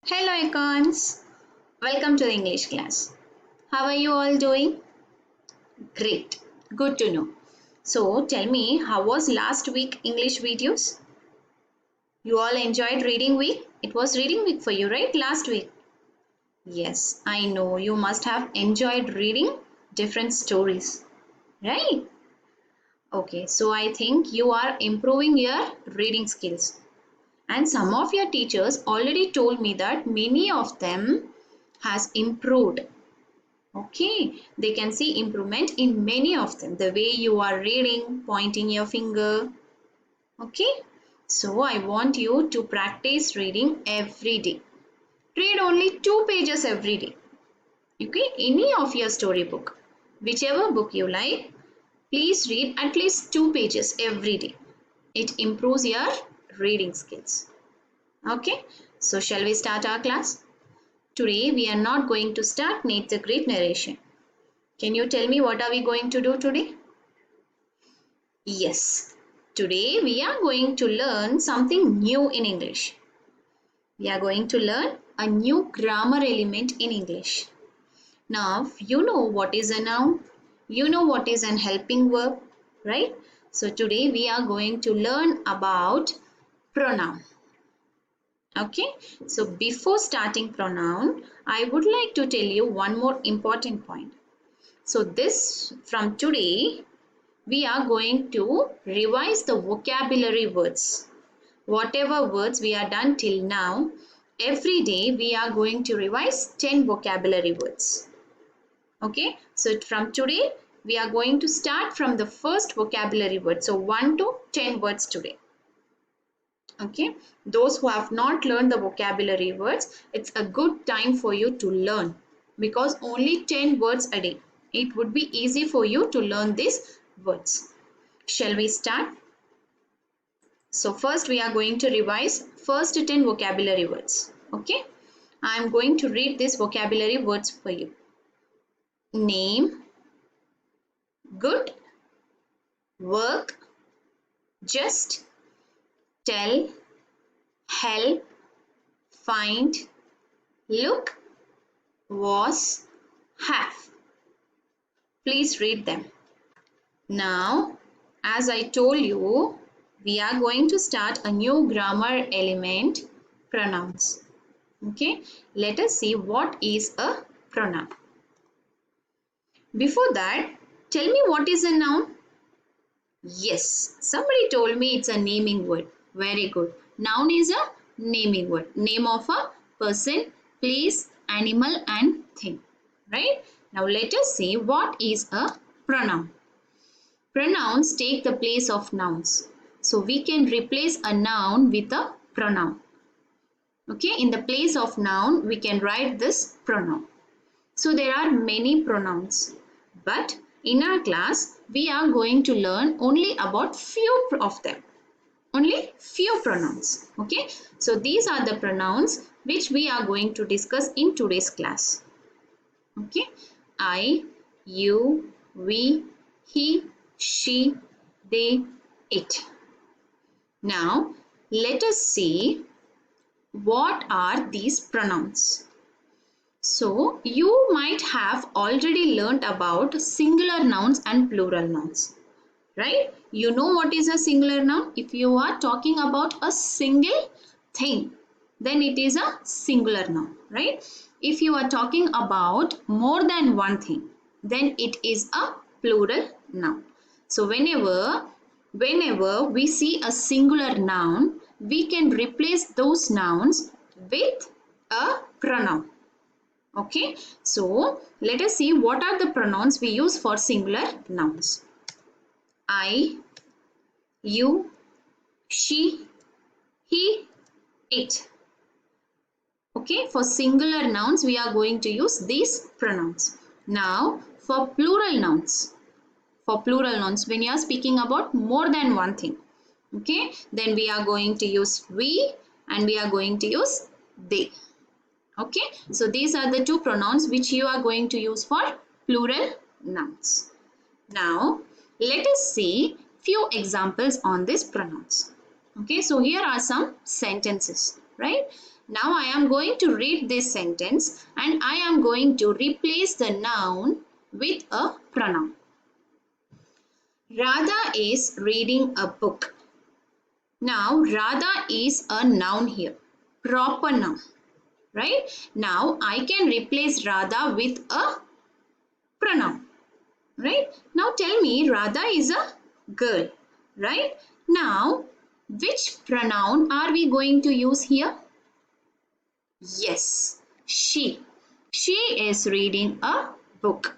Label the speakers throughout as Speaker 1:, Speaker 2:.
Speaker 1: Hello icons, welcome to the English class. How are you all doing? Great, good to know. So tell me, how was last week English videos? You all enjoyed reading week? It was reading week for you, right? Last week. Yes, I know you must have enjoyed reading different stories, right? Okay, so I think you are improving your reading skills. And some of your teachers already told me that many of them has improved. Okay, they can see improvement in many of them. The way you are reading, pointing your finger. Okay, so I want you to practice reading every day. Read only 2 pages every day. Okay, any of your storybook, whichever book you like, please read at least 2 pages every day. It improves your reading skills. Okay, so shall we start our class? Today we are not going to start Nate the Great narration. Can you tell me what are we going to do today? Yes, today we are going to learn something new in English. We are going to learn a new grammar element in English. Now, you know what is a noun, you know what is an helping verb, right? So today we are going to learn about pronoun. Okay, so before starting pronoun, I would like to tell you one more important point. So this from today, we are going to revise the vocabulary words. Whatever words we are done till now, every day we are going to revise 10 vocabulary words. Okay, so from today, we are going to start from the first vocabulary word. So 1 to 10 words today. Okay, those who have not learned the vocabulary words, it's a good time for you to learn because only 10 words a day. It would be easy for you to learn these words. Shall we start? So first we are going to revise first 10 vocabulary words. Okay, I am going to read these vocabulary words for you. Name, good, work, just, tell, help, find, look, was, have. Please read them. Now, as I told you, we are going to start a new grammar element, pronouns. Okay, let us see what is a pronoun. Before that, tell me what is a noun? Yes, somebody told me it's a naming word. Very good. Noun is a naming word. Name of a person, place, animal and thing. Right? Now let us see what is a pronoun. Pronouns take the place of nouns. So we can replace a noun with a pronoun. Okay, in the place of noun, we can write this pronoun. So there are many pronouns. But in our class, we are going to learn only about few of them. Only few pronouns. Okay, so these are the pronouns which we are going to discuss in today's class. Okay, I, you, we, he, she, they, it. Now, let us see what are these pronouns. So, you might have already learnt about singular nouns and plural nouns, right? You know what is a singular noun? If you are talking about a single thing, then it is a singular noun, right? If you are talking about more than one thing, then it is a plural noun. So whenever we see a singular noun, we can replace those nouns with a pronoun. Okay, so let us see what are the pronouns we use for singular nouns. I, you, she, he, it. Okay, for singular nouns, we are going to use these pronouns. Now, for plural nouns, when you are speaking about more than one thing, okay, then we are going to use we and we are going to use they. Okay, so these are the two pronouns which you are going to use for plural nouns. Now, let us see few examples on these pronouns. Okay, so here are some sentences, right? Now I am going to read this sentence and I am going to replace the noun with a pronoun. Radha is reading a book. Now Radha is a noun here, proper noun, right? Now I can replace Radha with a pronoun, right? Now tell me, Radha is a girl, right? Now which pronoun are we going to use here? Yes, she. She is reading a book.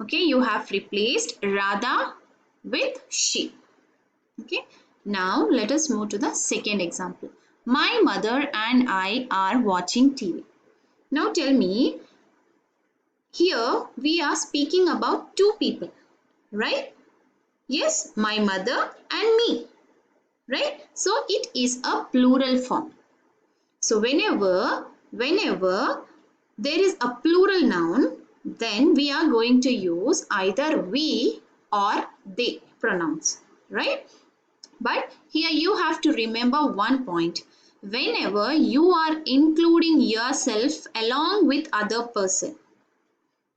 Speaker 1: Okay, you have replaced Radha with she. Okay, now let us move to the second example. My mother and I are watching TV. Now tell me, here we are speaking about two people, right? Yes, my mother and me, right? So it is a plural form. So whenever there is a plural noun, then we are going to use either we or they pronouns, right? But here you have to remember one point. Whenever you are including yourself along with other person,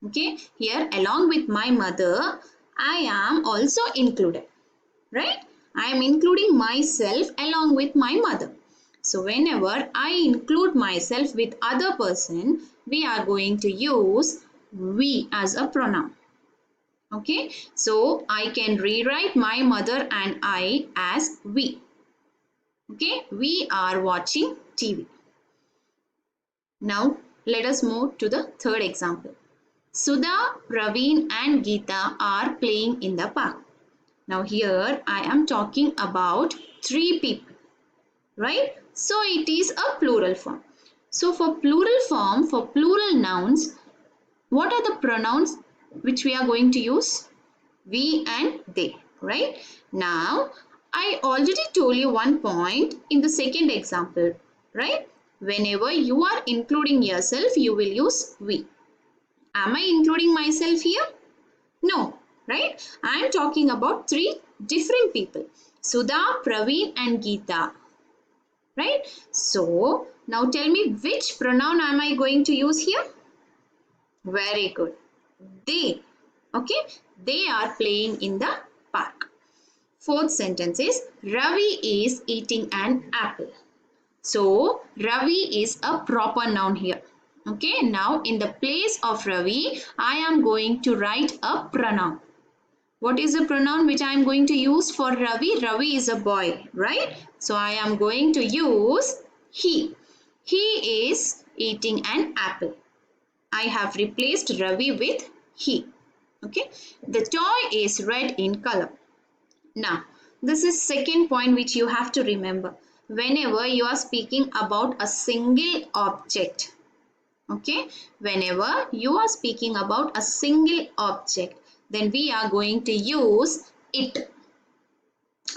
Speaker 1: okay, here along with my mother, I am also included, right? I am including myself along with my mother. So whenever I include myself with other person, we are going to use we as a pronoun. Okay, so I can rewrite my mother and I as we. Okay, we are watching TV. Now let us move to the third example. Sudha, Praveen and Geeta are playing in the park. Now here I am talking about three people, right? So it is a plural form. So for plural form, for plural nouns, what are the pronouns which we are going to use? We and they, right? Now I already told you one point in the second example, right? Whenever you are including yourself, you will use we. Am I including myself here? No, right? I am talking about three different people. Sudha, Praveen and Geeta, right? So now tell me, which pronoun am I going to use here? Very good. They. Okay, they are playing in the park. Fourth sentence is Ravi is eating an apple. So Ravi is a proper noun here. Okay, now in the place of Ravi, I am going to write a pronoun. What is the pronoun which I am going to use for Ravi? Ravi is a boy, right? So I am going to use he. He is eating an apple. I have replaced Ravi with he. Okay. The toy is red in color. Now, this is second point which you have to remember. Whenever you are speaking about a single object, okay, whenever you are speaking about a single object, then we are going to use it.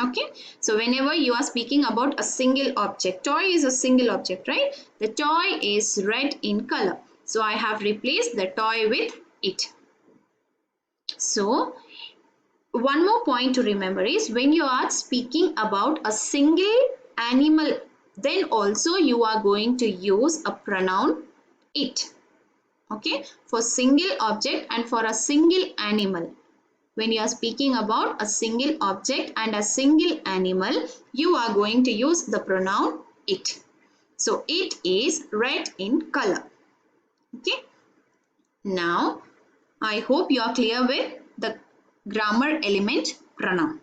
Speaker 1: Okay, so whenever you are speaking about a single object, toy is a single object, right? The toy is red in color. So I have replaced the toy with it. So one more point to remember is when you are speaking about a single animal, then also you are going to use a pronoun it. Okay, for single object and for a single animal. When you are speaking about a single object and a single animal, you are going to use the pronoun it. So it is red in color. Okay. Now, I hope you are clear with the grammar element pronoun,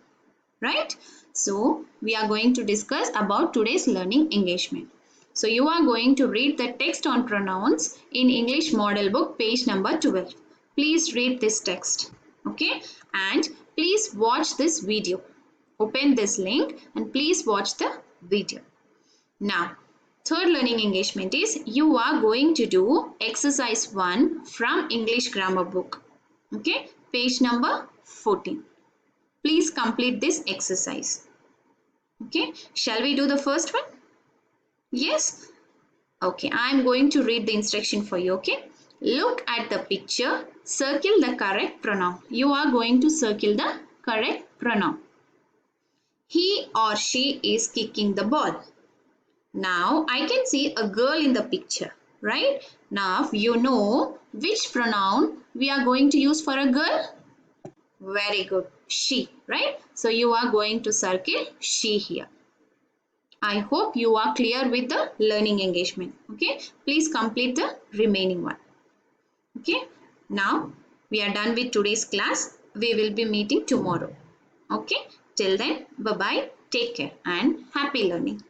Speaker 1: right? So we are going to discuss about today's learning engagement. So you are going to read the text on pronouns in English model book page number 12. Please read this text, okay? And please watch this video. Open this link and please watch the video. Now, third learning engagement is you are going to do exercise 1 from English grammar book, okay? Page number 14. Please complete this exercise. Okay, shall we do the first one? Yes? Okay, I am going to read the instruction for you, okay? Look at the picture, circle the correct pronoun. You are going to circle the correct pronoun. He or she is kicking the ball. Now I can see a girl in the picture, right? Now you know which pronoun we are going to use for a girl. Very good. She, right? So you are going to circle she here. I hope you are clear with the learning engagement. Okay. Please complete the remaining one. Okay. Now we are done with today's class. We will be meeting tomorrow. Okay. Till then, bye bye. Take care and happy learning.